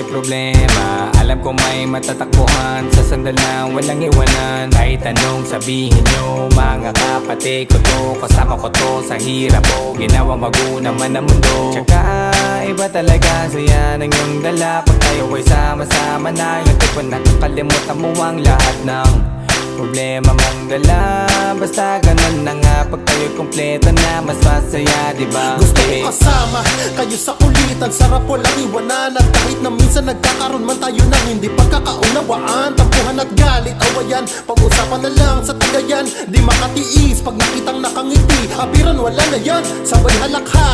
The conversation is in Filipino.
problema. Alam ko may matatakbuhan sa sandalan, walang iwanan. Kahit anong sabihin nyo, mga kapatid ko to, kasama ko to sa hirap ko, ginawang bago naman ang mundo. Tsaka iba talaga saya ng iyong dala pag tayo ay sama-sama na. Yung tipo nakakalimutan mo ang lahat ng problema mong dala. Basta ganun na nga, pag tayo'y kompleto na, mas masaya, diba? Gusto ko kasama kayo sa kulitan, sarap walang iwanan. At kahit na minsan nagkakaroon man tayo ng hindi pagkakaunawaan, tampuhan at galit, awayan, pag-usapan na lang sa tagayan. Di makatiis pag nakitang nakangiti, apiran wala na yan, sabay halakhakan.